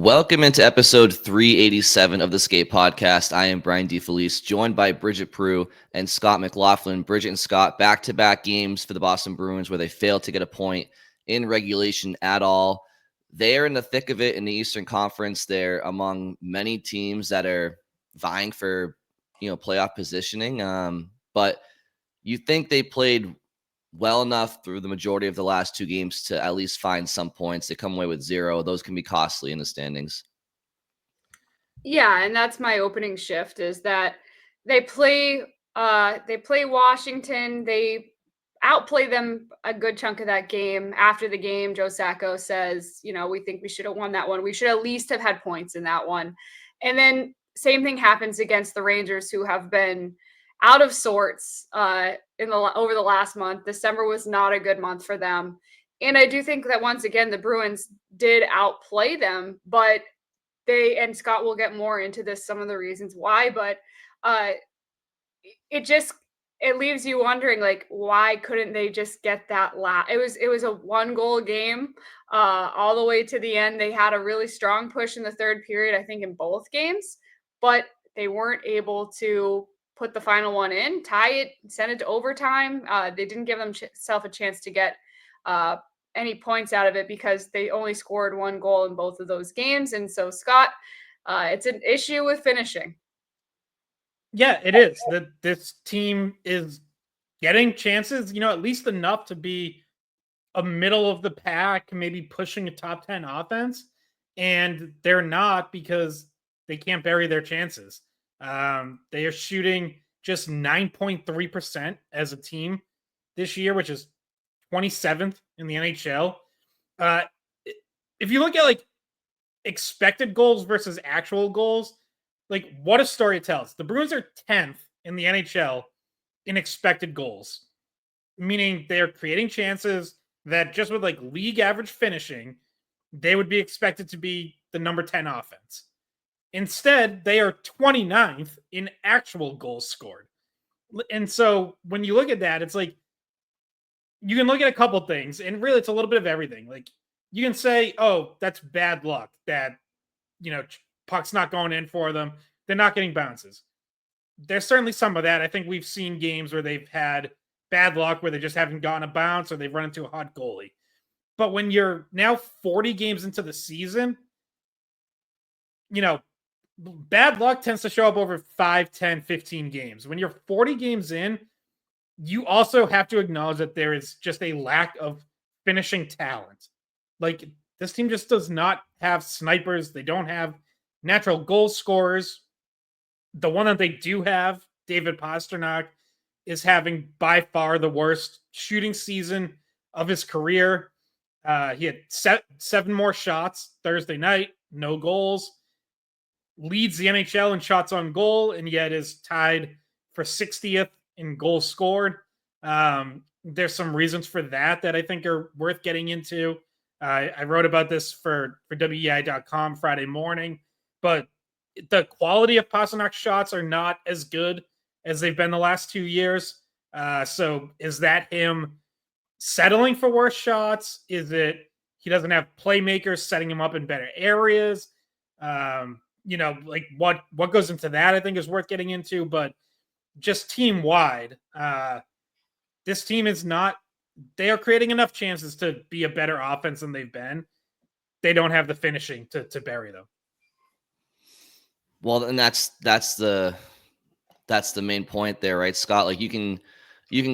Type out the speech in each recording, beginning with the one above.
Welcome into episode 387 of the Skate Podcast. I am Brian DeFelice, joined by Bridget Prue and Scott McLaughlin. Bridget and Scott, back-to-back games for the Boston Bruins where they failed to get a point in regulation at all. They're in the thick of it in the Eastern Conference. They're among many teams that are vying for, playoff positioning. But you think they played well enough through the majority of the last two games to at least find some points. They come away with 0. Those can be costly in the standings. Yeah, and that's my opening shift is that they play Washington. They outplay them a good chunk of that game. After the game, Joe Sacco says, we think we should have won that one. We should at least have had points in that one. And then same thing happens against the Rangers, who have been out of sorts over the last month. December was not a good month for them. And I do think that once again, the Bruins did outplay them, but and Scott will get more into this, some of the reasons why, but it leaves you wondering, like, why couldn't they just get that it was a 1-goal game all the way to the end. They had a really strong push in the third period, I think in both games, but they weren't able to put the final one in, tie it, send it to overtime. They didn't give themselves a chance to get any points out of it because they only scored 1 goal in both of those games. And so, Scott, it's an issue with finishing. Yeah, it is. This team is getting chances, at least enough to be a middle of the pack, maybe pushing a top 10 offense. And they're not because they can't bury their chances. They are shooting just 9.3% as a team this year, which is 27th in the NHL. If you look at expected goals versus actual goals, what a story it tells. The Bruins are 10th in the NHL in expected goals, meaning they are creating chances that just with league average finishing, they would be expected to be the number 10 offense. Instead, they are 29th in actual goals scored. And so when you look at that, it's you can look at a couple things, and really it's a little bit of everything. You can say, oh, that's bad luck that, puck's not going in for them. They're not getting bounces. There's certainly some of that. I think we've seen games where they've had bad luck where they just haven't gotten a bounce or they've run into a hot goalie. But when you're now 40 games into the season, bad luck tends to show up over 5, 10, 15 games. When you're 40 games in, you also have to acknowledge that there is just a lack of finishing talent. This team just does not have snipers. They don't have natural goal scorers. The one that they do have, David Pastrnak, is having by far the worst shooting season of his career. He had 7 more shots Thursday night, no goals. Leads the NHL in shots on goal, and yet is tied for 60th in goals scored. There's some reasons for that I think are worth getting into. I wrote about this for weei.com Friday morning, but the quality of Pasternak's shots are not as good as they've been the last 2 years. So is that him settling for worse shots? Is it he doesn't have playmakers setting him up in better areas? What goes into that, I think, is worth getting into. But just team wide, this team is not. They are creating enough chances to be a better offense than they've been. They don't have the finishing to bury them. Well, and that's the main point there, right, Scott? You can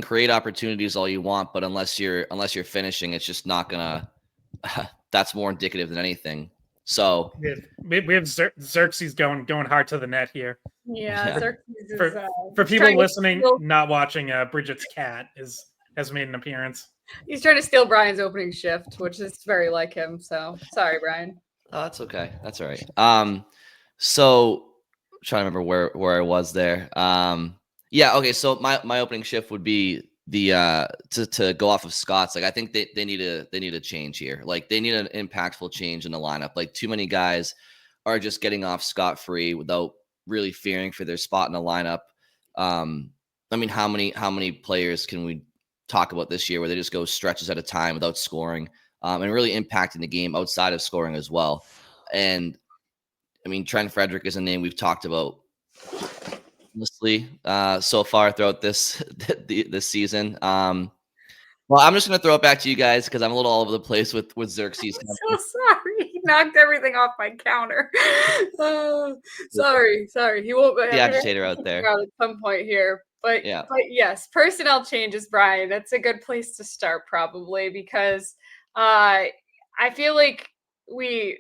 create opportunities all you want, but unless you're finishing, it's just not gonna. That's more indicative than anything. So we have Xerxes going hard to the net here. Yeah. Xerxes is, for people listening, not watching, Bridget's cat has made an appearance. He's trying to steal Brian's opening shift, which is very like him. So sorry, Brian. Oh, that's okay. That's all right. So I'm trying to remember where I was there. Yeah. Okay. So my opening shift would be the to go off of Scott's. I think they need a change here. They need an impactful change in the lineup. Too many guys are just getting off scot-free without really fearing for their spot in the lineup. How many players can we talk about this year where they just go stretches at a time without scoring and really impacting the game outside of scoring as well? And I mean, Trent Frederick is a name we've talked about honestly so far throughout this season. Well, I'm just gonna throw it back to you guys because I'm a little all over the place with Xerxes. So sorry. He knocked everything off my counter. Oh, sorry. He won't. The agitator out there. At some point here, but Yeah. yes, personnel changes, Brian. That's a good place to start probably because I feel like we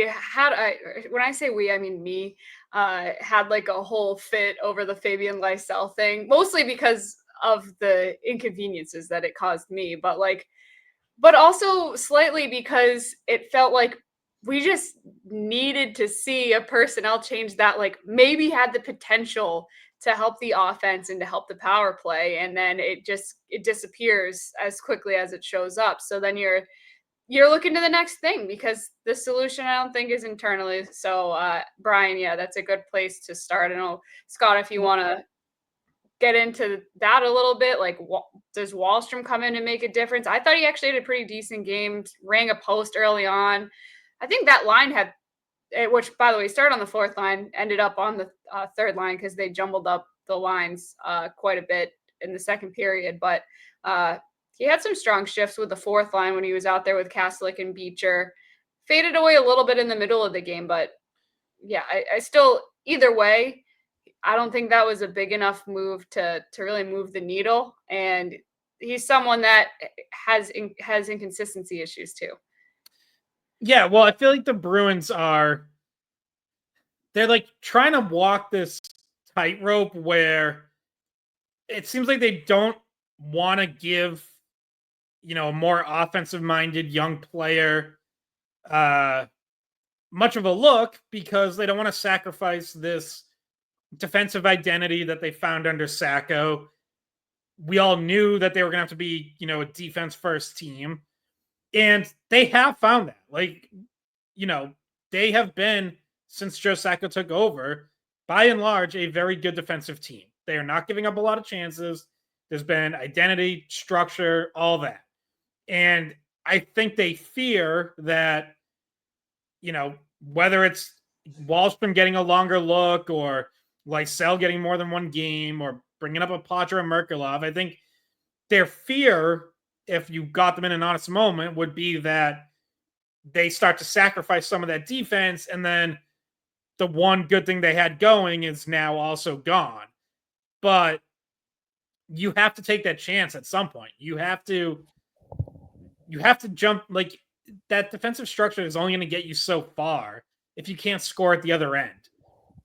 had when I say we, I mean me. Had like a whole fit over the Fabian Lysell thing, mostly because of the inconveniences that it caused me, but also slightly because it felt like we just needed to see a personnel change that like maybe had the potential to help the offense and to help the power play, and then it disappears as quickly as it shows up. So then you're looking to the next thing because the solution I don't think is internally. So Brian, yeah, that's a good place to start. And Scott, if you want to get into that a little bit, like does Wahlstrom come in and make a difference? I thought he actually had a pretty decent game, rang a post early on. I think that line had, which by the way started on the fourth line, ended up on the third line because they jumbled up the lines quite a bit in the second period. But he had some strong shifts with the fourth line when he was out there with Kastelic and Beecher. Faded away a little bit in the middle of the game, but yeah, I still, either way, I don't think that was a big enough move to really move the needle. And he's someone that has inconsistency issues too. Yeah, well, I feel like the Bruins they're like trying to walk this tightrope where it seems like they don't want to give, a more offensive minded young player much of a look because they don't want to sacrifice this defensive identity that they found under Sacco. We all knew that they were going to have to be, a defense first team. And they have found that. Like, they have been, since Joe Sacco took over, by and large, a very good defensive team. They are not giving up a lot of chances. There's been identity, structure, all that. And I think they fear that, whether it's Wahlstrom getting a longer look or Lysell getting more than one game or bringing up a Potter and Merkulov, I think their fear, if you got them in an honest moment, would be that they start to sacrifice some of that defense, and then the one good thing they had going is now also gone. But you have to take that chance at some point. You have to jump. Like, that defensive structure is only going to get you so far if you can't score at the other end.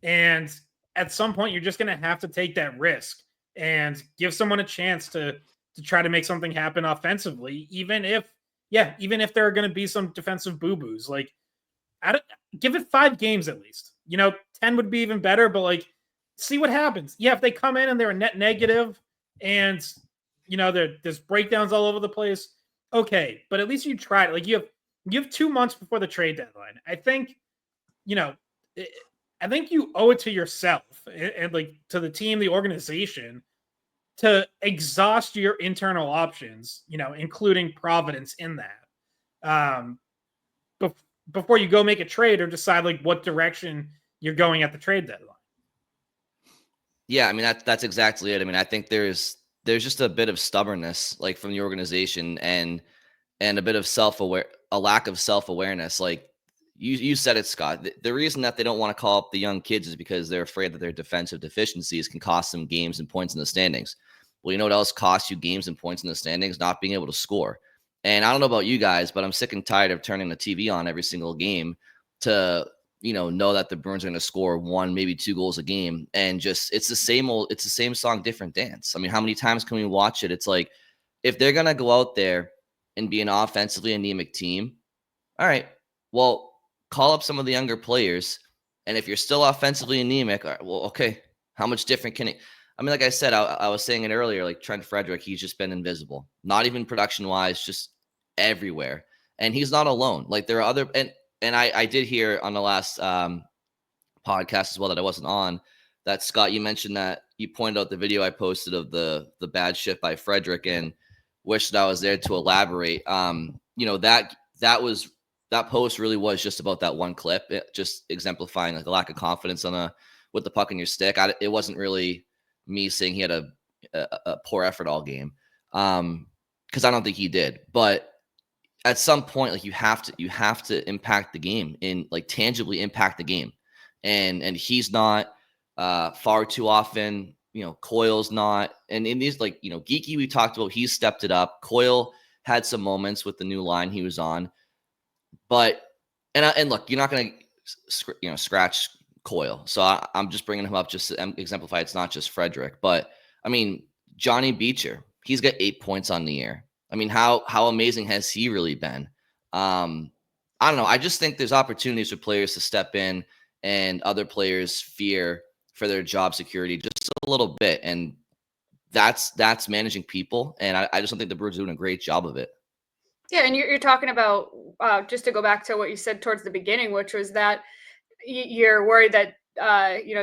And at some point, you're just going to have to take that risk and give someone a chance to try to make something happen offensively, even if there are going to be some defensive boo-boos. Like, give it 5 games at least. 10 would be even better, but like, see what happens. Yeah, if they come in and they're a net negative and, there's breakdowns all over the place, okay, but at least you tried. Like, you have 2 months before the trade deadline. I think, I think you owe it to yourself and like to the team, the organization, to exhaust your internal options, including Providence in that, before you go make a trade or decide like what direction you're going at the trade deadline. Yeah, I mean that's exactly it. I mean, I think there's just a bit of stubbornness, like from the organization, and a bit of a lack of self-awareness. Like you said it, Scott. The reason that they don't want to call up the young kids is because they're afraid that their defensive deficiencies can cost them games and points in the standings. Well, you know what else costs you games and points in the standings? Not being able to score. And I don't know about you guys, but I'm sick and tired of turning the TV on every single game to, know that the Bruins are going to score 1, maybe 2 goals a game. And just, it's the same song, different dance. I mean, how many times can we watch it? It's like, if they're going to go out there and be an offensively anemic team, all right, well, call up some of the younger players. And if you're still offensively anemic, all right, well, okay, how much different can it? I mean, like I said, I was saying it earlier, like Trent Frederick, he's just been invisible, not even production wise, just everywhere. And he's not alone. Like, there are other, and I did hear on the last podcast as well that I wasn't on, that Scott, you mentioned that you pointed out the video I posted of the bad shift by Frederick and wished that I was there to elaborate. That that post really was just about that one clip, just exemplifying like a lack of confidence with the puck in your stick. It wasn't really me saying he had a poor effort all game, because I don't think he did. But at some point, like you have to impact the game, and like tangibly impact the game, and he's not. Far too often, Coyle's not. And in these, like, Geeky, we talked about, he's stepped it up. Coyle had some moments with the new line he was on. But, and look, you're not going to, scratch Coyle. So I'm just bringing him up just to exemplify it's not just Frederick. But, I mean, Johnny Beecher, he's got 8 points on the year. I mean, how amazing has he really been? I don't know. I just think there's opportunities for players to step in, and other players fear for their job security just a little bit. And that's managing people. And I just don't think the Bruins are doing a great job of it. Yeah, and you're talking about, just to go back to what you said towards the beginning, which was that you're worried that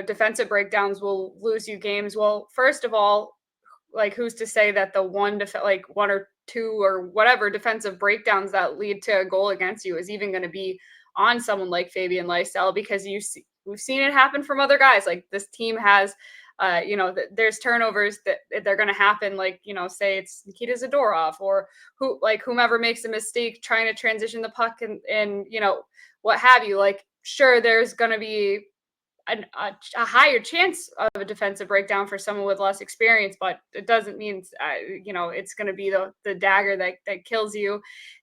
defensive breakdowns will lose you games. Well, first of all, like, who's to say that the one or two or whatever defensive breakdowns that lead to a goal against you is even going to be on someone like Fabian Lysell? Because we've seen it happen from other guys. Like, this team has, there's turnovers that they're going to happen. Like, say it's Nikita Zadorov or whomever makes a mistake trying to transition the puck and what have you. Like, sure, there's going to be a higher chance of a defensive breakdown for someone with less experience, but it doesn't mean it's going to be the dagger that kills you.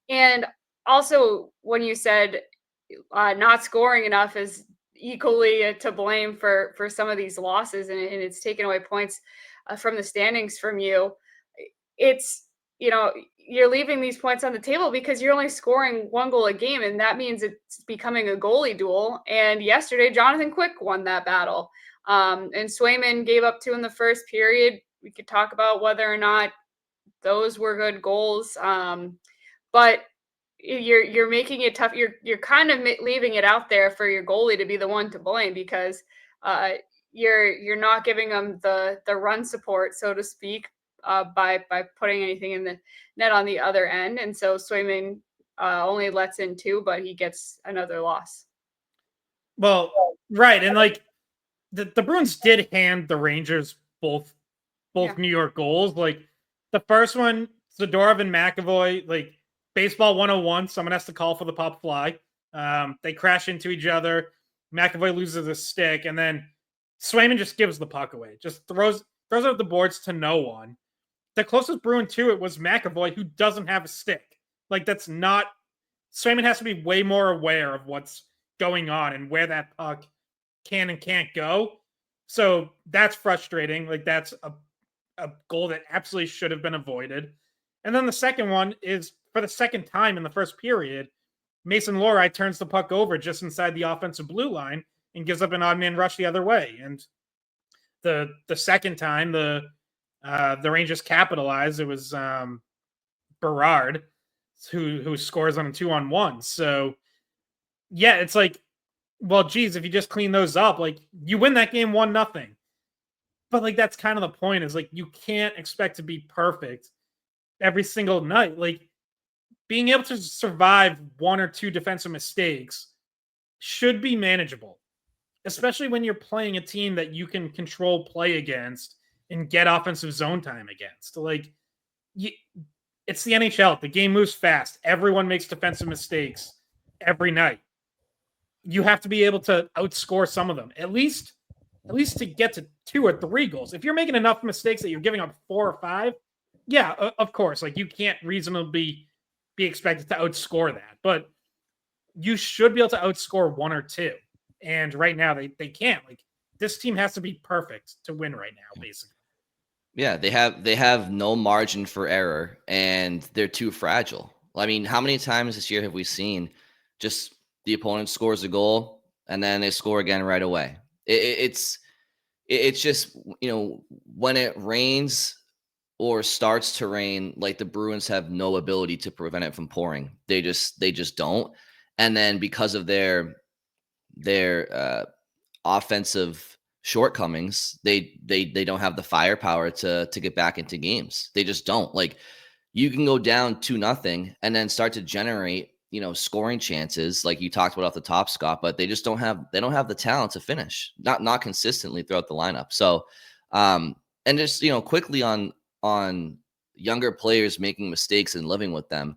And also, when you said not scoring enough is equally to blame for some of these losses, and it's taken away points from the standings from you, it's you're leaving these points on the table because you're only scoring one goal a game, and that means it's becoming a goalie duel. And yesterday, Jonathan Quick won that battle, and Swayman gave up 2 in the first period. We could talk about whether or not those were good goals, but you're making it tough. You're kind of leaving it out there for your goalie to be the one to blame, because you're not giving them the run support, so to speak, by putting anything in the net on the other end. And so Swayman only lets in 2, but he gets another loss. Well, right. And like the Bruins did hand the Rangers both New York goals. Like the first one, Zadorov and McAvoy, like baseball 101, someone has to call for the pop fly. They crash into each other. McAvoy loses a stick, and then Swayman just gives the puck away. Just throws out the boards to no one. The closest Bruin to it was McAvoy, who doesn't have a stick. Like, that's not... Swayman has to be way more aware of what's going on and where that puck can and can't go. So that's frustrating. Like, that's a goal that absolutely should have been avoided. And then the second one is, for the second time in the first period, Mason Lohrei turns the puck over just inside the offensive blue line and gives up an odd man rush the other way. And the second time, the Rangers capitalized. It was Berard who scores on a 2-on-1. So yeah, it's like, well, geez, if you just clean those up, like, you win that game 1-0. But like, that's kind of the point, is like, you can't expect to be perfect every single night. Like, being able to survive 1 or 2 defensive mistakes should be manageable, especially when you're playing a team that you can control play against and get offensive zone time against. Like, it's the NHL. The game moves fast. Everyone makes defensive mistakes every night. You have to be able to outscore some of them, at least to get to 2 or 3 goals. If you're making enough mistakes that you're giving up 4 or 5, yeah, of course, like, you can't reasonably be expected to outscore that, but you should be able to outscore 1 or 2. And right now they can't. Like, this team has to be perfect to win right now, basically. Yeah, they have no margin for error, and they're too fragile. I mean, how many times this year have we seen just the opponent scores a goal and then they score again right away? It's just, when it rains or starts to rain, like, the Bruins have no ability to prevent it from pouring. They just don't. And then because of their offensive shortcomings, they don't have the firepower to get back into games. They just don't. Like, you can go down 2-0 and then start to generate scoring chances like you talked about off the top, Scott, but they just don't have the talent to finish, not consistently throughout the lineup. So, and just quickly on younger players making mistakes and living with them.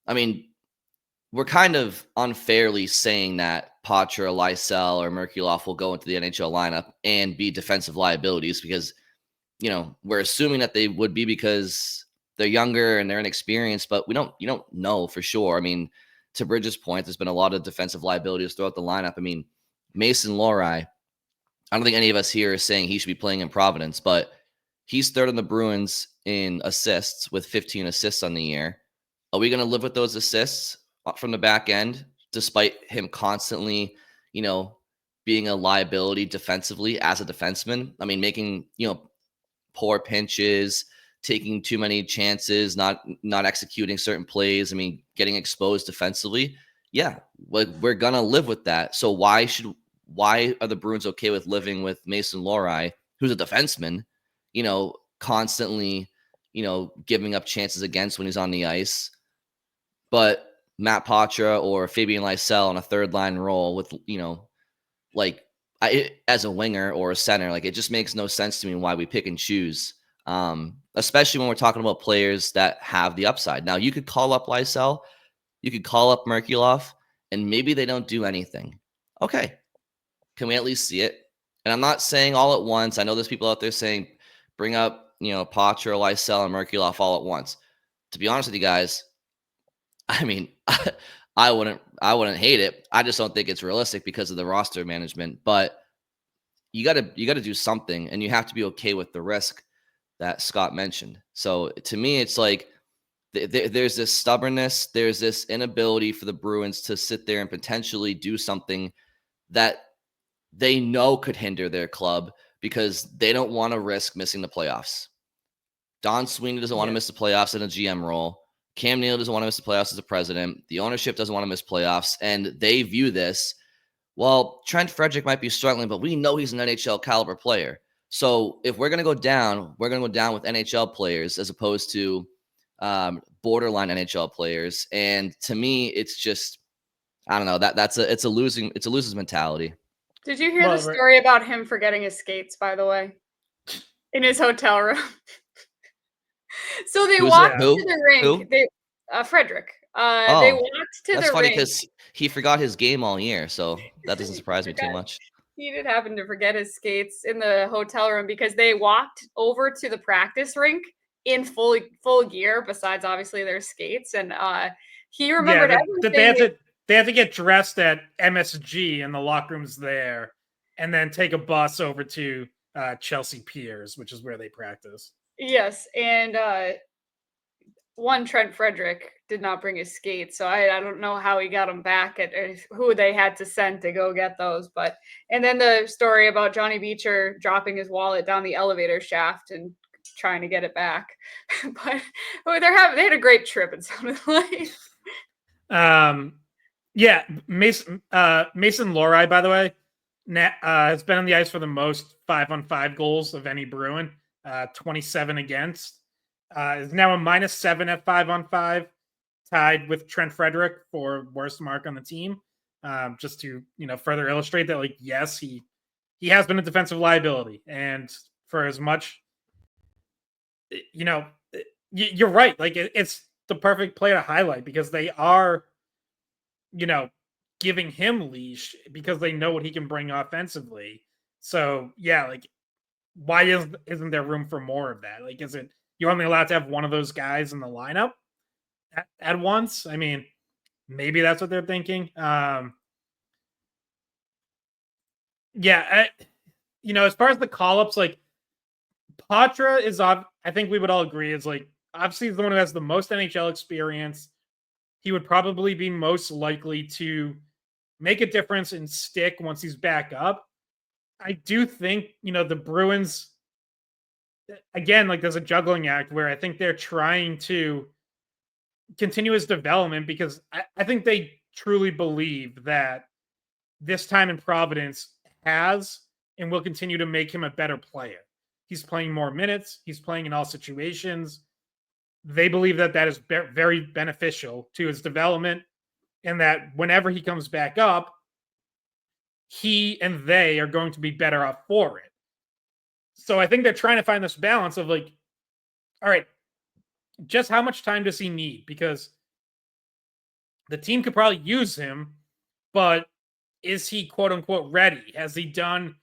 I mean, we're kind of unfairly saying that Patra, Lysell, or Merkulov will go into the NHL lineup and be defensive liabilities because, we're assuming that they would be because they're younger and they're inexperienced, but you don't know for sure. I mean, to Bridges' point, there's been a lot of defensive liabilities throughout the lineup. I mean, Mason Lohrei, I don't think any of us here are saying he should be playing in Providence, but he's third on the Bruins in assists with 15 assists on the year. Are we going to live with those assists from the back end, despite him constantly, being a liability defensively as a defenseman? I mean, making, poor pinches, taking too many chances, not executing certain plays. I mean, getting exposed defensively. Yeah, we're going to live with that. So why are the Bruins okay with living with Mason Lohrei, who's a defenseman, constantly, giving up chances against when he's on the ice? But Matt Patra or Fabian Lysell on a third line role with, as a winger or a center, it just makes no sense to me why we pick and choose, especially when we're talking about players that have the upside. Now, you could call up Lysell, you could call up Merkulov, and maybe they don't do anything. Okay. Can we at least see it? And I'm not saying all at once. I know there's people out there saying bring up, Patra, Lysell, and Merkulov all at once. To be honest with you guys, I mean, I wouldn't hate it. I just don't think it's realistic because of the roster management. But you got to do something, and you have to be okay with the risk that Scott mentioned. So to me, it's like there's this stubbornness, there's this inability for the Bruins to sit there and potentially do something that they know could hinder their club because they don't want to risk missing the playoffs. Don Sweeney doesn't want to miss the playoffs in a GM role. Cam Neal doesn't want to miss the playoffs as a president. The ownership doesn't want to miss playoffs. And they view this, well, Trent Frederick might be struggling, but we know he's an NHL caliber player. So if we're going to go down, we're going to go down with NHL players as opposed to borderline NHL players. And to me, it's just, I don't know, it's a loser's mentality. Did you hear the story about him forgetting his skates, by the way, in his hotel room? So they walked to the rink. Frederick. They walked to the rink. That's funny because he forgot his game all year, so that doesn't surprise me too much. He did happen to forget his skates in the hotel room because they walked over to the practice rink in full gear, besides obviously their skates, and he remembered everything. They have to get dressed at MSG and the locker rooms there, and then take a bus over to Chelsea Piers, which is where they practice. Yes, and Trent Frederick did not bring his skates, so I don't know how he got them back at who they had to send to go get those. And then the story about Johnny Beecher dropping his wallet down the elevator shaft and trying to get it back. But they had a great trip, it sounded like. Yeah, Mason Lohrei, by the way, has been on the ice for the most 5-on-5 goals of any Bruin. 27 against, is now a -7 at 5-on-5, tied with Trent Frederick for worst mark on the team. Just to, further illustrate that, yes, he has been a defensive liability. And for as much, you're right. It's the perfect play to highlight because they are, giving him leash because they know what he can bring offensively. So yeah, why isn't there room for more of that? Is it you're only allowed to have one of those guys in the lineup at once? I mean, maybe that's what they're thinking. As far as the call-ups, Patra is, I think we would all agree, is obviously the one who has the most NHL experience. He would probably be most likely to make a difference and stick once he's back up. I do think, the Bruins, again, there's a juggling act where I think they're trying to continue his development because I think they truly believe that this time in Providence has and will continue to make him a better player. He's playing more minutes. He's playing in all situations. They believe that is very beneficial to his development and that whenever he comes back up, he and they are going to be better off for it. So I think they're trying to find this balance of like, all right, just how much time does he need? Because the team could probably use him, but is he quote unquote ready? Has he done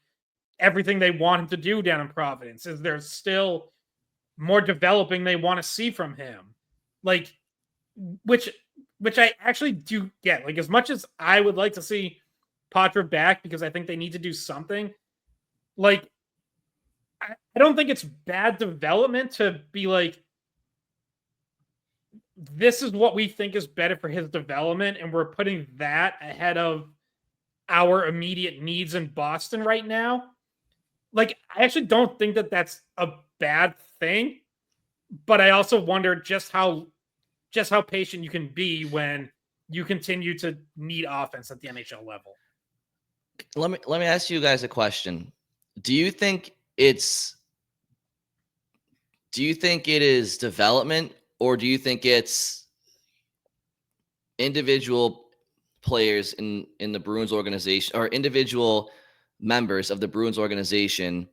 everything they want him to do down in Providence? Is there still more developing they want to see from him? Like, which I actually do get. Like, as much as I would like to see Patra back because I think they need to do something, like, I don't think it's bad development to be like, this is what we think is better for his development, and we're putting that ahead of our immediate needs in Boston right now. Like, I actually don't think that that's a bad thing, but I also wonder just how patient you can be when you continue to need offense at the NHL level. Let me ask you guys a question. Do you think it is development, or do you think it's individual players in the Bruins organization, or individual members of the Bruins organization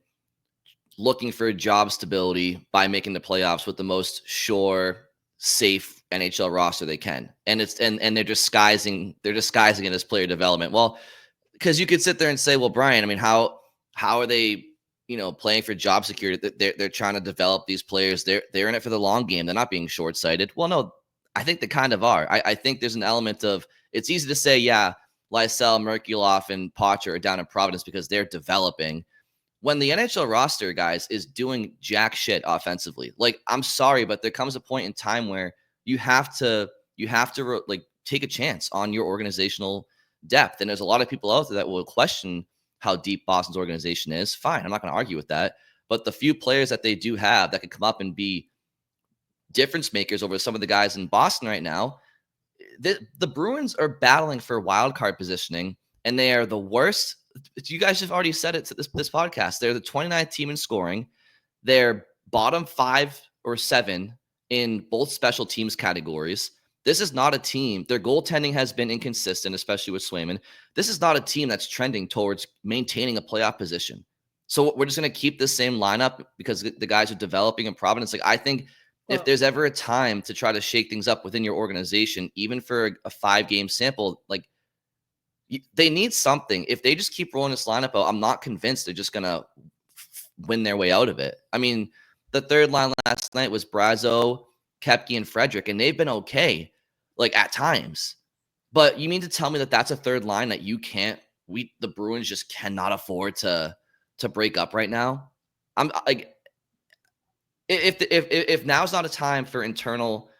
looking for job stability by making the playoffs with the most sure, safe NHL roster they can? And they're disguising it as player development. Well, because you could sit there and say, well, Brian, I mean, how are they, playing for job security? They're trying to develop these players. They're in it for the long game. They're not being short-sighted. Well, no, I think they kind of are. I think there's an element of, it's easy to say, yeah, Lysell, Merkulov, and Potter are down in Providence because they're developing, when the NHL roster, guys, is doing jack shit offensively. Like, I'm sorry, but there comes a point in time where you have to like take a chance on your organizational depth. And there's a lot of people out there that will question how deep Boston's organization is. Fine, I'm not going to argue with that. But the few players that they do have that could come up and be difference makers over some of the guys in Boston right now, the Bruins are battling for wild card positioning, and they are the worst. You guys have already said it to this podcast. They're the 29th team in scoring. They're bottom 5 or 7 in both special teams categories. This is not a team. Their goaltending has been inconsistent, especially with Swayman. This is not a team that's trending towards maintaining a playoff position. So we're just going to keep the same lineup because the guys are developing in Providence. Like, I think if there's ever a time to try to shake things up within your organization, even for a 5-game sample, like, they need something. If they just keep rolling this lineup out, I'm not convinced they're just going to win their way out of it. I mean, the third line last night was Brazo, Koepke, and Frederick, and they've been okay, like, at times. But you mean to tell me that that's a third line that the Bruins just cannot afford to break up right now? I'm like, if now's not a time for internal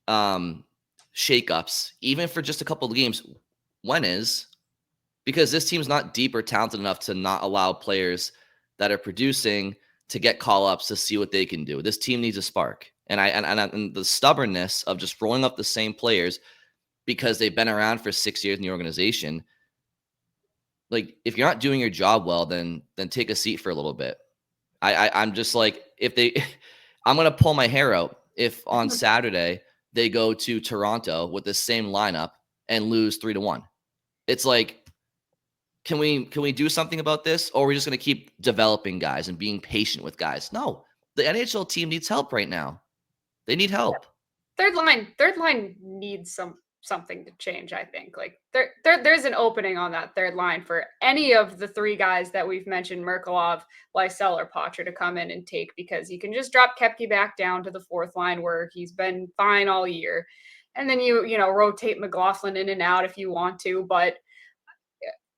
shakeups, even for just a couple of games, when is? Because this team's not deep or talented enough to not allow players that are producing to get call-ups to see what they can do. This team needs a spark. And the stubbornness of just rolling up the same players because they've been around for 6 years in the organization. Like, if you're not doing your job well, then take a seat for a little bit. I'm just like, I'm going to pull my hair out if on Saturday they go to Toronto with the same lineup and lose 3-1. It's like, can we do something about this, or are we just going to keep developing guys and being patient with guys? No, the NHL team needs help right now. They need help. Third line needs something to change. I think, like, there's an opening on that third line for any of the 3 guys that we've mentioned, Merkulov, Lysell, or Potter, to come in and take, because you can just drop Koepke back down to the 4th line where he's been fine all year, and then you rotate McLaughlin in and out if you want to, but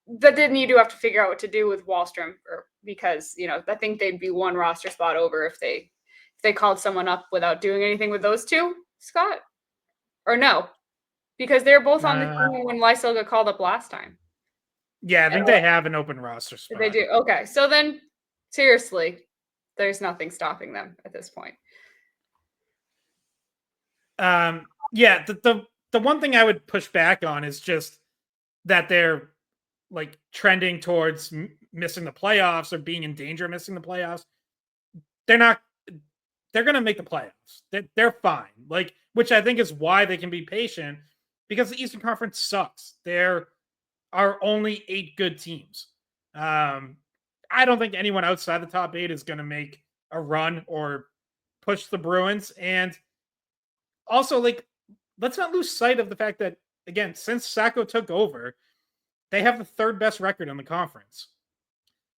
then you do have to figure out what to do with Wahlstrom, because I think they'd be one roster spot over if they called someone up without doing anything with those 2, Scott, or no, because they're both on the team when Lysell got called up last time. Yeah, I think they have an open roster spot. They do. Okay, so then seriously, there's nothing stopping them at this point. Yeah, the one thing I would push back on is just that they're like trending towards missing the playoffs or being in danger of missing the playoffs. They're not. They're going to make the playoffs. They're fine. Like, which I think is why they can be patient, because the Eastern Conference sucks. There are only 8 good teams. I don't think anyone outside the top 8 is going to make a run or push the Bruins. And also, like, let's not lose sight of the fact that, again, since Sacco took over, they have the 3rd best record in the conference.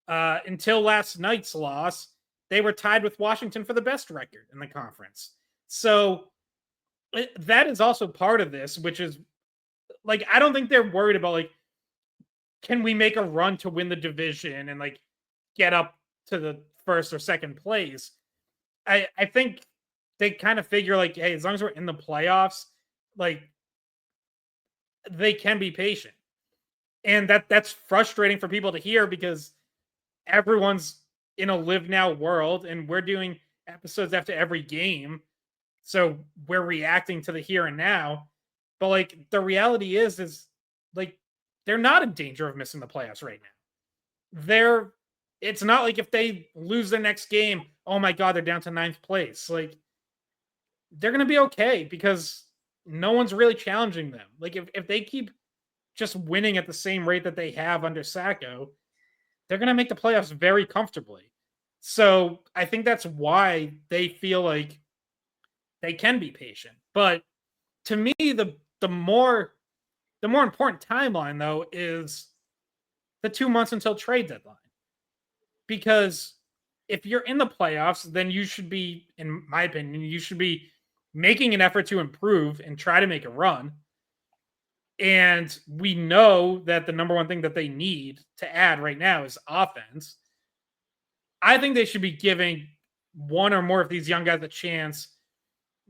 Until last night's loss, they were tied with Washington for the best record in the conference. So that is also part of this, which is, like, I don't think they're worried about, like, can we make a run to win the division and, like, get up to the 1st or 2nd place. I think they kind of figure, like, hey, as long as we're in the playoffs, like, they can be patient. And that's frustrating for people to hear because everyone's in a live now world and we're doing episodes after every game. So we're reacting to the here and now. But, like, the reality is like, they're not in danger of missing the playoffs right now. It's not like if they lose their next game, oh my God, they're down to 9th place. Like, they're going to be okay because no one's really challenging them. Like, if they keep just winning at the same rate that they have under Sacco, they're going to make the playoffs very comfortably. So I think that's why they feel like they can be patient. But to me, the more important timeline, though, is the 2 months until trade deadline. Because if you're in the playoffs, then you should be, in my opinion, you should be making an effort to improve and try to make a run. And we know that the number one thing that they need to add right now is offense. I think they should be giving one or more of these young guys a chance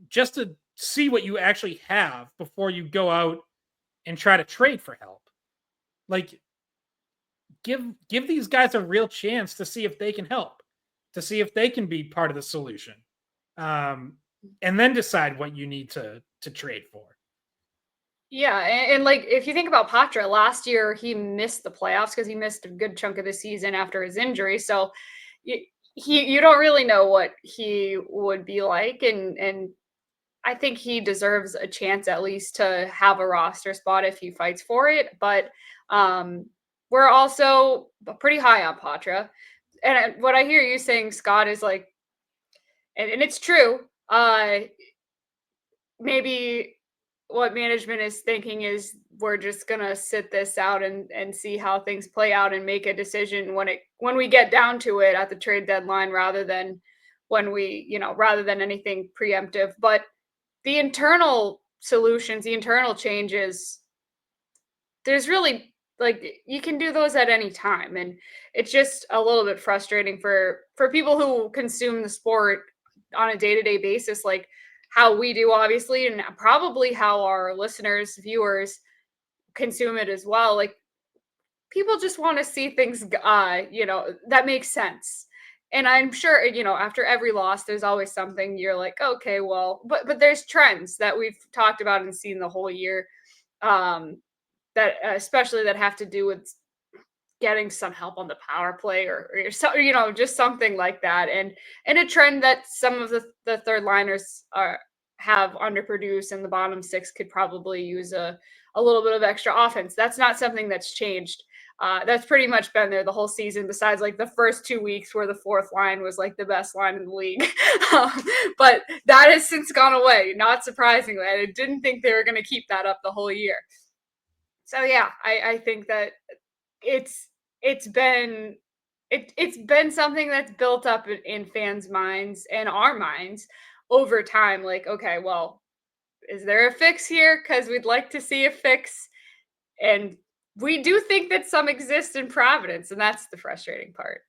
just to see what you actually have before you go out and try to trade for help. Like, give these guys a real chance to see if they can help, to see if they can be part of the solution, and then decide what you need to trade for. Yeah, and like, if you think about Patra, last year he missed the playoffs because he missed a good chunk of the season after his injury. So you don't really know what he would be like, and I think he deserves a chance at least to have a roster spot if he fights for it. But we're also pretty high on Patra. And what I hear you saying, Scott, is like, and it's true, maybe what management is thinking is we're just gonna sit this out and see how things play out and make a decision when we get down to it at the trade deadline, rather than rather than anything preemptive. But the internal solutions, the internal changes, there's really, like, you can do those at any time. And it's just a little bit frustrating for people who consume the sport on a day-to-day basis, like how we do, obviously, and probably how our listeners, viewers consume it as well. Like, people just want to see things, that makes sense. And I'm sure, after every loss, there's always something you're like, okay, well, but there's trends that we've talked about and seen the whole year, that especially that have to do with getting some help on the power play or so, just something like that. And a trend that some of the third liners have underproduced, and the bottom 6 could probably use a little bit of extra offense. That's not something that's changed. That's pretty much been there the whole season, besides like the first 2 weeks where the 4th line was like the best line in the league. But that has since gone away, not surprisingly. I didn't think they were going to keep that up the whole year. So yeah, I think that it's been something that's built up in fans' minds and our minds over time. Like, okay, well, is there a fix here? Because we'd like to see a fix, and we do think that some exist in Providence, and that's the frustrating part.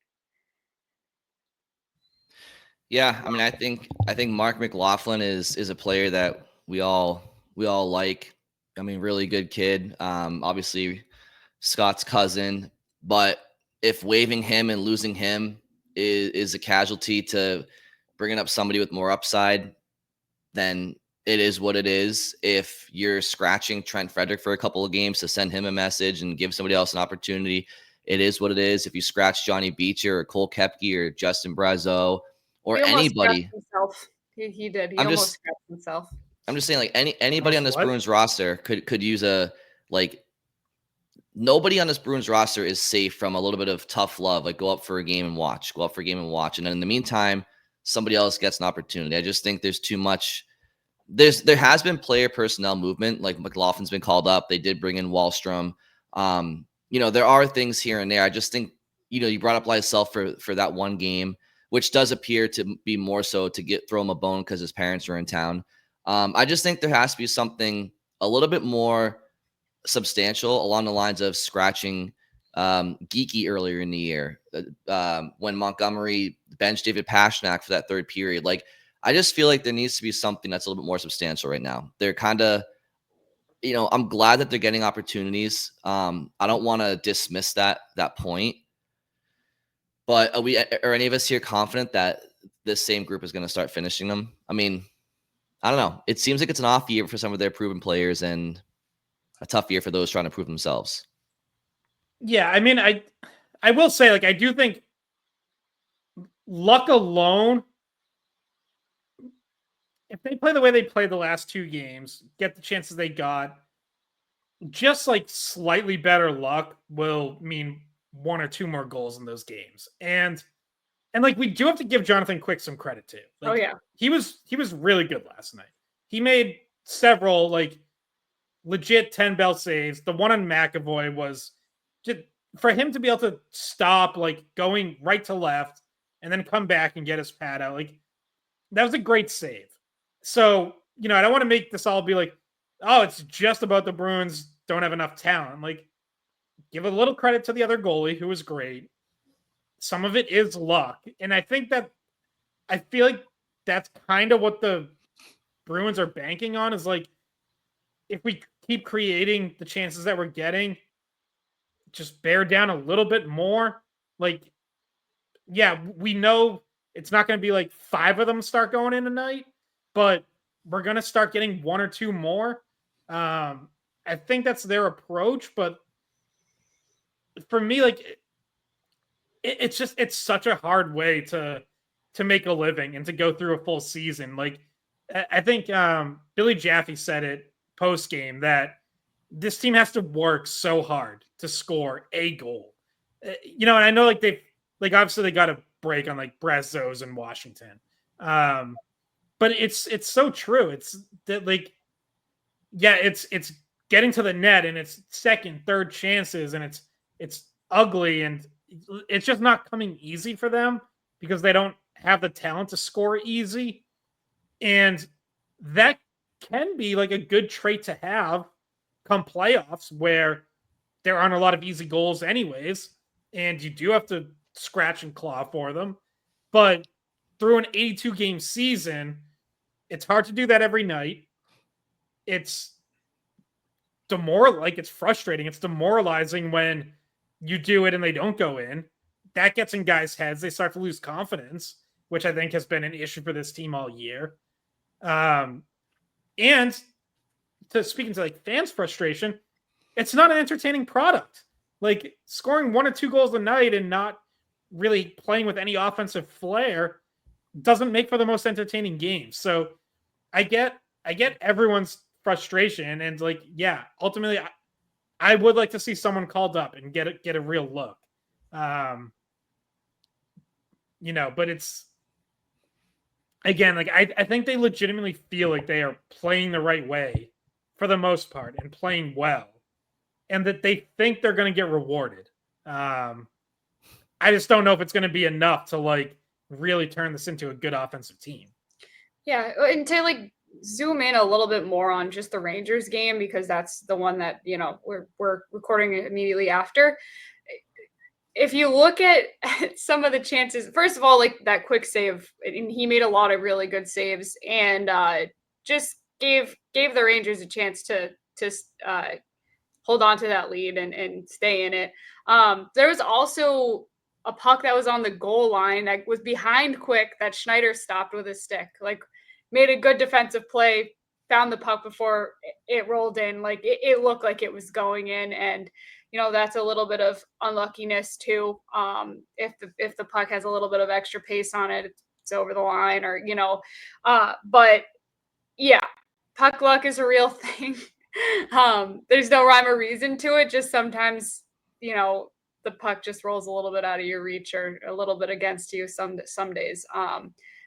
Yeah, I mean, I think Mark McLaughlin is a player that we all like. I mean, really good kid. Obviously, Scott's cousin, but if waiving him and losing him is a casualty to bringing up somebody with more upside, then it is what it is. If you're scratching Trent Frederick for a couple of games to send him a message and give somebody else an opportunity, it is what it is. If you scratch Johnny Beecher or Cole Koepke or Justin Brazeau or He almost anybody, scratched himself. He did. He I'm almost just scratched himself. I'm just saying, like, anybody on this What? Bruins roster could use a, like, nobody on this Bruins roster is safe from a little bit of tough love. Like, go up for a game and watch, and then in the meantime, somebody else gets an opportunity. I just think there's too much. There has been player personnel movement. Like, McLaughlin's been called up. They did bring in Wallstrom. There are things here and there. I just think, you brought up Lysell for that one game, which does appear to be more so to throw him a bone because his parents are in town. I just think there has to be something a little bit more substantial along the lines of scratching Geeky earlier in the year when Montgomery benched David Pastrnak for that third period. Like, I just feel like there needs to be something that's a little bit more substantial right now. They're kind of, I'm glad that they're getting opportunities. I don't want to dismiss that point, but are any of us here confident that this same group is going to start finishing them? I mean, I don't know. It seems like it's an off year for some of their proven players and a tough year for those trying to prove themselves. Yeah, I mean, I will say, like, I do think luck alone, if they play the way they played the last 2 games, get the chances they got, just like slightly better luck will mean 1 or 2 more goals in those games. And like, we do have to give Jonathan Quick some credit too. Like, Oh yeah, he was really good last night. He made several like legit 10 bell saves. The one on McAvoy was just for him to be able to stop like going right to left and then come back and get his pad out. Like, that was a great save. So, I don't want to make this all be like, oh, it's just about the Bruins don't have enough talent. Like, give a little credit to the other goalie who was great. Some of it is luck. And I feel like that's kind of what the Bruins are banking on, is like, if we keep creating the chances that we're getting, just bear down a little bit more. Like, yeah, we know it's not going to be like 5 of them start going in tonight, but we're going to start getting 1 or 2 more. I think that's their approach, but for me, like, it's such a hard way to make a living and to go through a full season. Like, I think Billy Jaffe said it post game that this team has to work so hard to score a goal. And I know, like, obviously they got a break on like Brazos in Washington. But it's so true. It's that, like, yeah, it's getting to the net and it's second, third chances, and it's ugly, and it's just not coming easy for them because they don't have the talent to score easy. And that can be like a good trait to have come playoffs, where there aren't a lot of easy goals anyways, and you do have to scratch and claw for them. But through an 82 game season, it's hard to do that every night. It's it's frustrating. It's demoralizing when you do it and they don't go in. That gets in guys' heads. They start to lose confidence, which I think has been an issue for this team all year. And speaking to like fans' frustration, it's not an entertaining product. Like, scoring 1 or 2 goals a night and not really playing with any offensive flair doesn't make for the most entertaining game. So I get everyone's frustration, and like, yeah, ultimately I would like to see someone called up and get a real look. But it's, again, like, I think they legitimately feel like they are playing the right way for the most part and playing well, and that they think they're going to get rewarded. I just don't know if it's going to be enough to like really turn this into a good offensive team. Yeah, and to like zoom in a little bit more on just the Rangers game, because that's the one that we're recording immediately after. If you look at some of the chances, first of all, like that quick save, and he made a lot of really good saves, and just gave the Rangers a chance to hold on to that lead and stay in it. There was also a puck that was on the goal line that was behind Quick that Schneider stopped with his stick. Like, made a good defensive play, found the puck before it rolled in. Like, it looked like it was going in, and that's a little bit of unluckiness too. If the puck has a little bit of extra pace on it, it's over the line, or but yeah, puck luck is a real thing. There's no rhyme or reason to it. Just sometimes, the puck just rolls a little bit out of your reach or a little bit against you some days.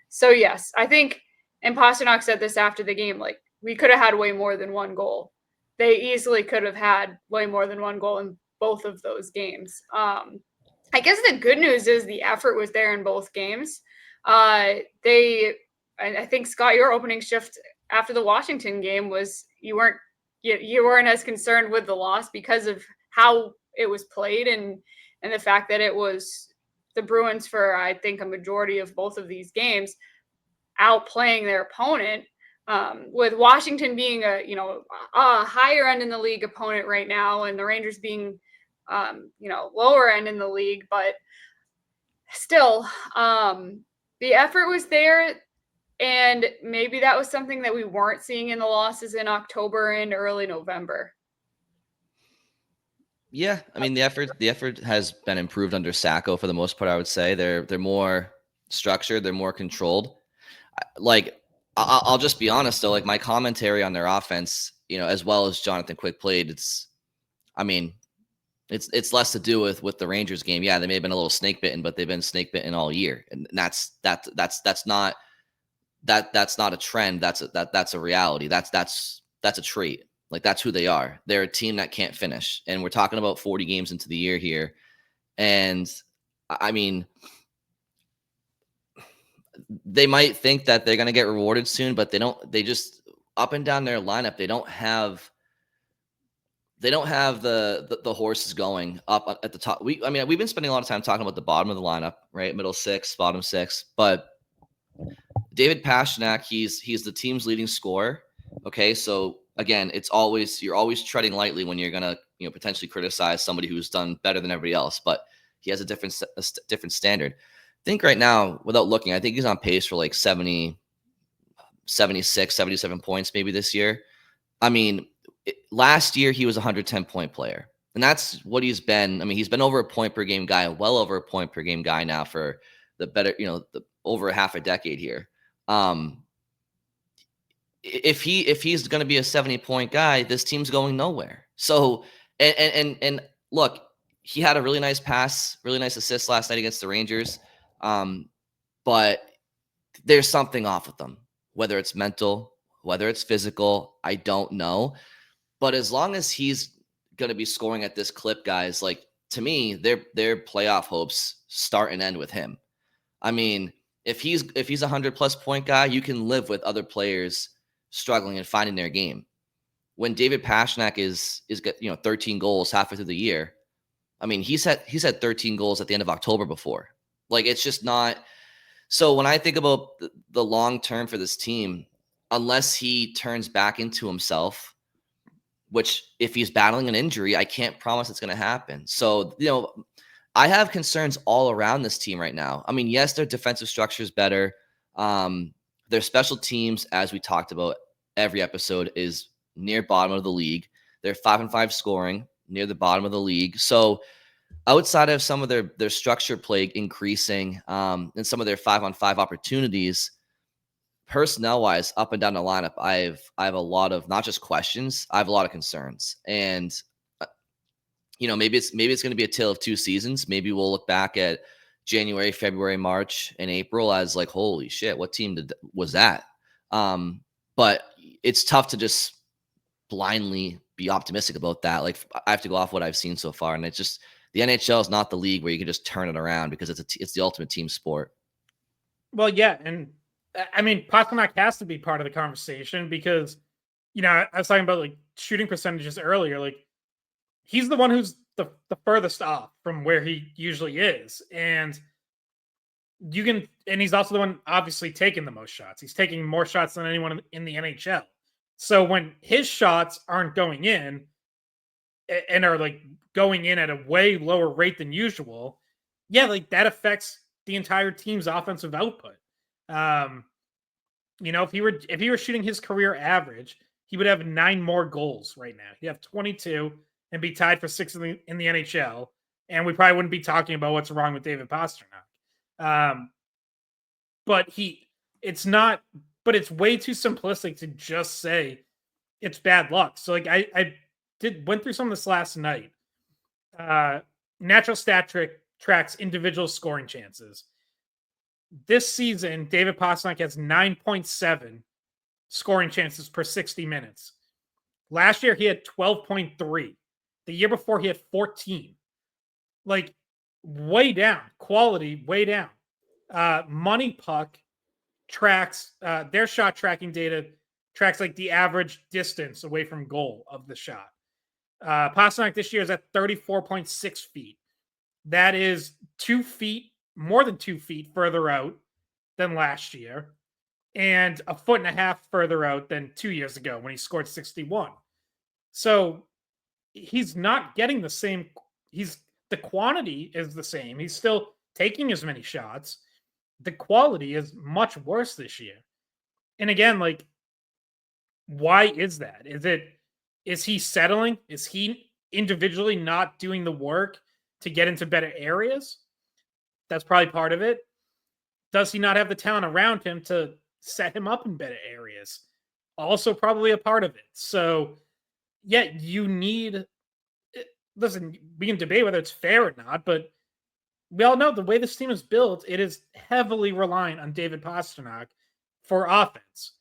So yes, I think, and Pastrnak said this after the game, like, we could have had way more than one goal. They easily could have had way more than one goal in both of those games. I guess the good news is the effort was there in both games. I think, Scott, your opening shift after the Washington game was you weren't as concerned with the loss because of how it was played and the fact that it was the Bruins for, I think, a majority of both of these games outplaying their opponent. With Washington being a higher end in the league opponent right now, and the Rangers being lower end in the league, but still, the effort was there. And maybe that was something that we weren't seeing in the losses in October and early November. Yeah, I mean the effort has been improved under Sacco for the most part. I would say they're more structured, they're more controlled. Like I'll just be honest though, like my commentary on their offense, as well as Jonathan Quick played, it's less to do with the Rangers game. Yeah, they may have been a little snake bitten, but they've been snake bitten all year, and that's not a trend. That's a reality. That's a trait. Like that's who they are. They're a team that can't finish. And we're talking about 40 games into the year here. And I mean, they might think that they're going to get rewarded soon, but they just up and down their lineup. They don't have the horses going up at the top. We've been spending a lot of time talking about the bottom of the lineup, right? Middle six, bottom six, but David Pastrnak, he's the team's leading scorer. Okay, so again, you're always treading lightly when you're gonna potentially criticize somebody who's done better than everybody else, but he has a different standard. I think right now, without looking, I think he's on pace for like 70, 76, 77 points maybe this year. I mean, last year he was a 110-point player, and that's what he's been. I mean, he's been over a point per game guy, well over a point per game guy now for the better, over a half a decade here. If he's going to be a 70-point guy, this team's going nowhere. So, and look, he had a really nice pass, really nice assist last night against the Rangers. But there's something off with them, whether it's mental, whether it's physical, I don't know. But as long as he's going to be scoring at this clip, guys, like to me, their playoff hopes start and end with him. I mean, if he's a 100+ point guy, you can live with other players struggling and finding their game. When David Pastrnak is 13 goals halfway through the year, I mean, he's had 13 goals at the end of October before. Like it's just not. So when I think about the long term for this team, unless he turns back into himself, which if he's battling an injury, I can't promise it's going to happen. So, I have concerns all around this team right now. I mean, yes, their defensive structure is better. Their special teams, as we talked about every episode, is near bottom of the league. They're 5-5 scoring, near the bottom of the league. So outside of some of their structure play increasing, and some of their 5-on-5 opportunities, personnel-wise, up and down the lineup, I have a lot of not just questions, I have a lot of concerns. And maybe it's going to be a tale of two seasons. Maybe we'll look back at January, February, March, and April as like, holy shit, what team was that? But it's tough to just blindly be optimistic about that. Like I have to go off what I've seen so far, and it's just the NHL is not the league where you can just turn it around because it's the ultimate team sport. Well, yeah, and I mean, Pastrnak has to be part of the conversation because I was talking about like shooting percentages earlier. Like he's the one who's the furthest off from where he usually is. And he's also the one obviously taking the most shots. He's taking more shots than anyone in the NHL. So when his shots aren't going in and are like going in at a way lower rate than usual, yeah, like that affects the entire team's offensive output. If he were shooting his career average, he would have 9 more goals right now. He'd have 22 and be tied for 6th in the NHL. And we probably wouldn't be talking about what's wrong with David Pastrnak. But it's not but it's way too simplistic to just say it's bad luck. So like I went through some of this last night. Natural stat tracks individual scoring chances. This season, David Pastrnak has 9.7 scoring chances per 60 minutes. Last year, he had 12.3. The year before, he had 14. Like, way down. Quality, way down. Money Puck tracks, their shot tracking data tracks like the average distance away from goal of the shot. Pastrnak this year is at 34.6 feet. That is 2 feet, more than 2 feet further out than last year, and a foot and a half further out than 2 years ago when he scored 61. So he's not getting the same. The quantity is the same. He's still taking as many shots. The quality is much worse this year. And again, like, why is that? Is he settling? Is he individually not doing the work to get into better areas? That's probably part of it. Does he not have the talent around him to set him up in better areas? Also probably a part of it. So, yeah, you need... Listen, we can debate whether it's fair or not, but we all know the way this team is built, it is heavily reliant on David Pastrnak for offense.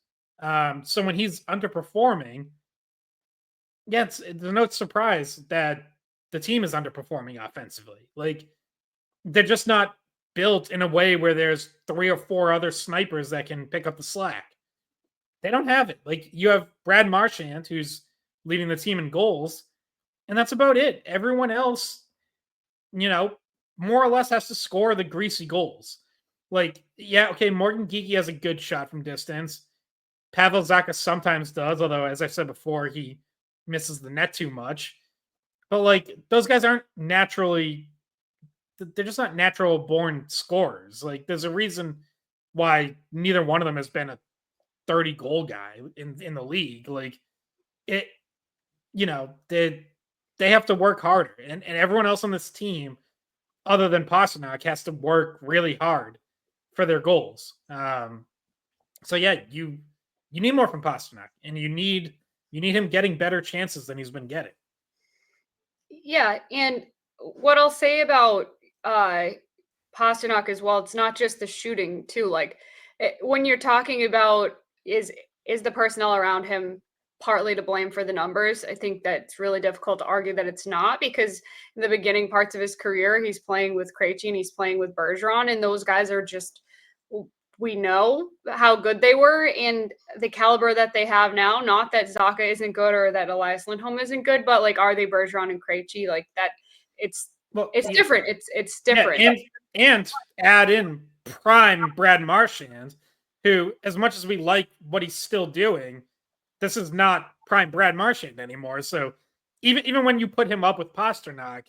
So when he's underperforming, yeah, there's no surprise that the team is underperforming offensively. Like, they're just not built in a way where there's 3 or 4 other snipers that can pick up the slack. They don't have it. Like, you have Brad Marchand, who's leading the team in goals, and that's about it. Everyone else, more or less has to score the greasy goals. Like, yeah, okay, Morgan Geekie has a good shot from distance. Pavel Zacha sometimes does, although, as I said before, he misses the net too much. But, like, those guys aren't naturally... They're just not natural-born scorers. Like, there's a reason why neither one of them has been a 30-goal guy in the league. Like, they have to work harder. And everyone else on this team, other than Pastrnak, has to work really hard for their goals. So, yeah, you need more from Pastrnak, and you need him getting better chances than he's been getting. Yeah, and what I'll say about Pastrnak as well, it's not just the shooting too. Like, when you're talking about is the personnel around him partly to blame for the numbers, I think that's really difficult to argue that it's not, because in the beginning parts of his career, he's playing with Krejci and he's playing with Bergeron, and those guys are just, we know how good they were and the caliber that they have now. Not that Zacha isn't good or that Elias Lindholm isn't good, but like, are they Bergeron and Krejci? Like that, it's different. It's different. Yeah, and add in prime Brad Marchand, who, as much as we like what he's still doing, this is not prime Brad Marchand anymore. So even when you put him up with Pastrnak,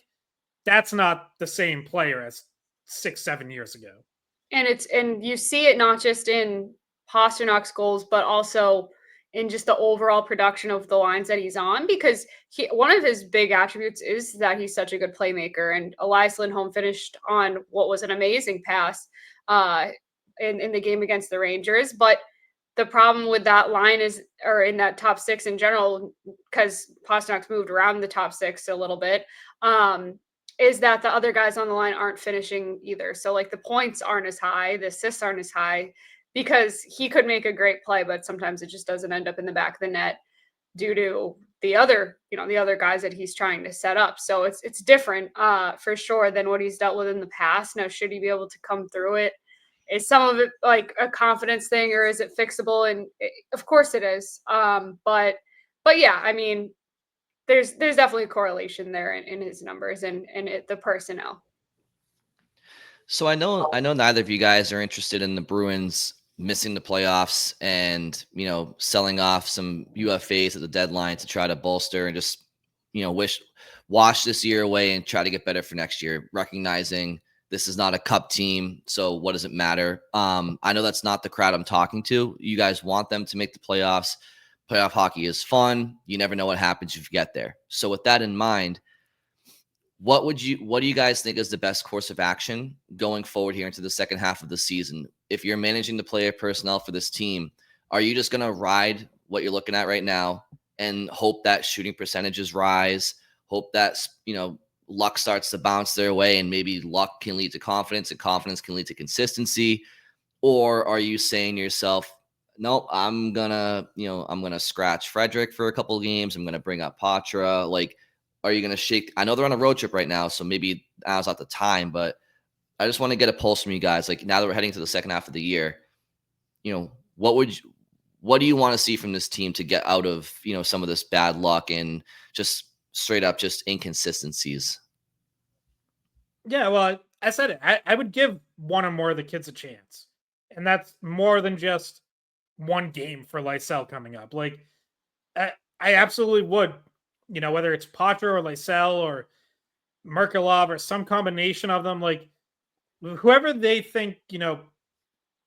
that's not the same player as 6-7 years ago. And you see it not just in Pasternak's goals, but also in just the overall production of the lines that he's on, because one of his big attributes is that he's such a good playmaker. And Elias Lindholm finished on what was an amazing pass in the game against the Rangers. But the problem with that line is, or in that top 6 in general, because Pasternak's moved around the top 6 a little bit, is that the other guys on the line aren't finishing either. So like, the points aren't as high, the assists aren't as high, because he could make a great play, but sometimes it just doesn't end up in the back of the net due to the other guys that he's trying to set up. So it's different for sure than what he's dealt with in the past. Now, should he be able to come through it? Is some of it like a confidence thing, or is it fixable? And of course it is. But yeah, I mean, there's definitely a correlation there in his numbers and the personnel. So I know neither of you guys are interested in the Bruins missing the playoffs and, selling off some UFAs at the deadline to try to bolster and just, wash this year away and try to get better for next year, recognizing this is not a cup team. So what does it matter? I know that's not the crowd I'm talking to. You guys want them to make the playoffs. Playoff hockey is fun. You never know what happens if you get there. So with that in mind, what do you guys think is the best course of action going forward here into the second half of the season? If you're managing the player personnel for this team, Are you just going to ride what you're looking at right now and hope that shooting percentages rise, hope that, luck starts to bounce their way, and maybe luck can lead to confidence and confidence can lead to consistency? Or are you saying to yourself, nope, I'm gonna scratch Frederick for a couple of games. I'm gonna bring up Patra. Like, are you gonna shake? I know they're on a road trip right now, so maybe now's not the time, but I just want to get a pulse from you guys. Like, now that we're heading to the second half of the year, what do you want to see from this team to get out of, some of this bad luck and just straight up just inconsistencies? Yeah, well, I said it. I would give one or more of the kids a chance. And that's more than just one game for Lysell coming up. Like, I absolutely would, whether it's Patra or Lysell or Merkulov or some combination of them, like whoever they think,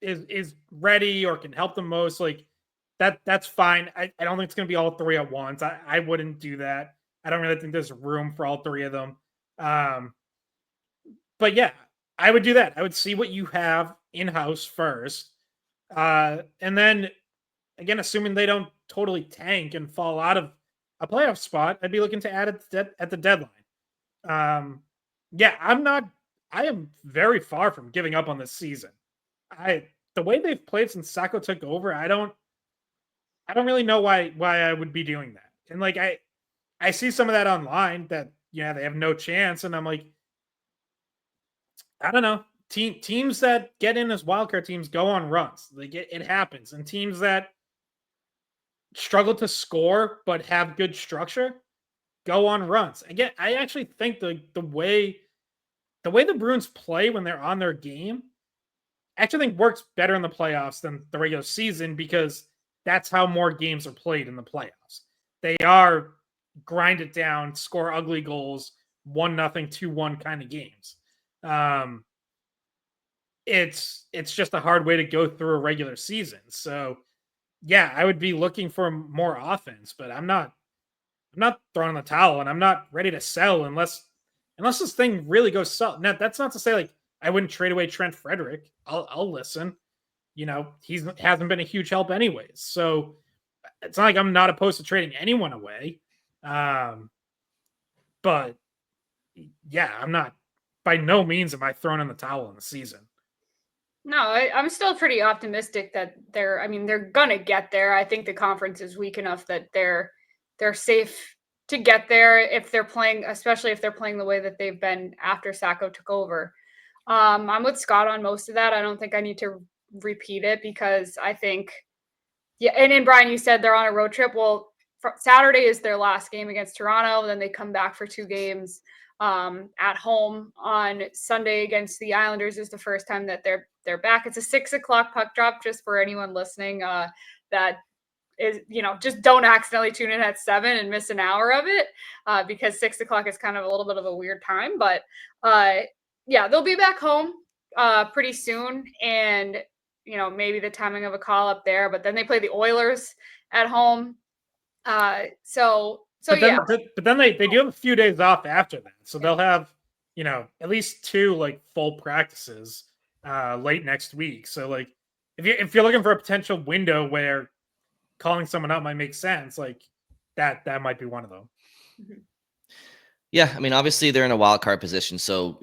is ready or can help them most, like that's fine. I don't think it's gonna be all three at once. I wouldn't do that. I don't really think there's room for all three of them. But yeah, I would do that. I would see what you have in-house first. And then again, assuming they don't totally tank and fall out of a playoff spot, I'd be looking to add it at the deadline. Yeah, I am very far from giving up on this season. The way they've played since Sacco took over, I don't really know why I would be doing that. And like I see some of that online that they have no chance, and I'm like, I don't know. Teams that get in as wildcard teams go on runs. Like it happens. And teams that struggle to score but have good structure go on runs. Again, I actually think the way the Bruins play when they're on their game, I actually think works better in the playoffs than the regular season, because that's how more games are played in the playoffs. They are grind it down, score ugly goals, 1-0, 2-1 kind of games. It's just a hard way to go through a regular season. So yeah, I would be looking for more offense, but I'm not throwing in the towel, and I'm not ready to sell unless this thing really goes south. Now, that's not to say like I wouldn't trade away Trent Frederick. I'll listen. He hasn't been a huge help anyways. So it's not like I'm not opposed to trading anyone away. But yeah, I'm not, by no means am I throwing in the towel in the season. No, I'm still pretty optimistic that they're gonna get there. I think the conference is weak enough that they're safe to get there if they're playing, especially if they're playing the way that they've been after Sacco took over. I'm with Scott on most of that. I don't think I need to repeat it, because I think, yeah. And then Brian, you said they're on a road trip. Well, Saturday is their last game against Toronto. Then they come back for 2 games at home. On Sunday against the Islanders is the first time that they're back. It's a 6:00 puck drop, just for anyone listening. That is, just don't accidentally tune in at 7 and miss an hour of it, because 6:00 is kind of a little bit of a weird time. But yeah, they'll be back home pretty soon, and maybe the timing of a call up there. But then they play the Oilers at home. But then they do have a few days off after that, so they'll have at least 2 like full practices late next week. So like if you're looking for a potential window where calling someone up might make sense, like that might be one of them. Yeah, I mean, obviously they're in a wild card position, so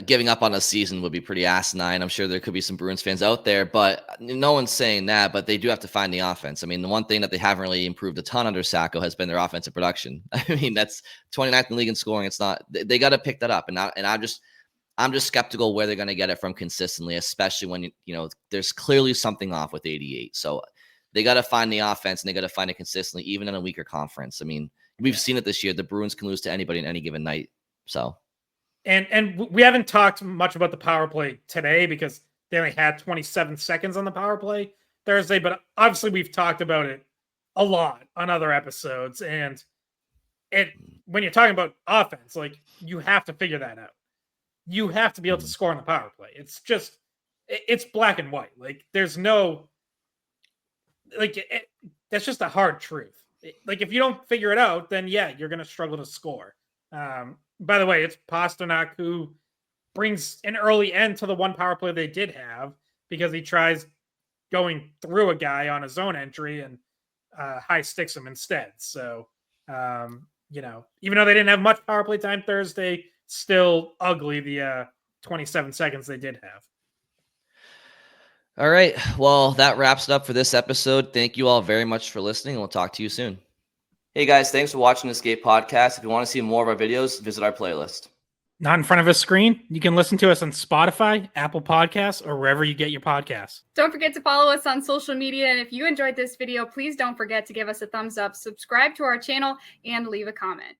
giving up on a season would be pretty asinine. I'm sure there could be some Bruins fans out there, but no one's saying that. But they do have to find the offense. I mean, the one thing that they haven't really improved a ton under Sacco has been their offensive production. I mean, that's 29th in the league in scoring. It's not, they got to pick that up, and I'm just skeptical where they're going to get it from consistently, especially when there's clearly something off with 88. So they got to find the offense, and they got to find it consistently, even in a weaker conference. I mean, we've seen it this year. The Bruins can lose to anybody in any given night. So. And we haven't talked much about the power play today because they only had 27 seconds on the power play Thursday, but obviously we've talked about it a lot on other episodes. And when you're talking about offense, like you have to figure that out. You have to be able to score on the power play. It's black and white. Like there's no, that's just a hard truth. Like if you don't figure it out, then yeah, you're going to struggle to score. By the way, it's Pastrnak who brings an early end to the one power play they did have, because he tries going through a guy on a zone entry and high sticks him instead. So, you know, even though they didn't have much power play time Thursday, still ugly the 27 seconds they did have. All right. Well, that wraps it up for this episode. Thank you all very much for listening, and we'll talk to you soon. Hey guys, thanks for watching the Skate Podcast. If you want to see more of our videos, visit our playlist. Not in front of a screen? You can listen to us on Spotify, Apple Podcasts, or wherever you get your podcasts. Don't forget to follow us on social media. And if you enjoyed this video, please don't forget to give us a thumbs up, subscribe to our channel, and leave a comment.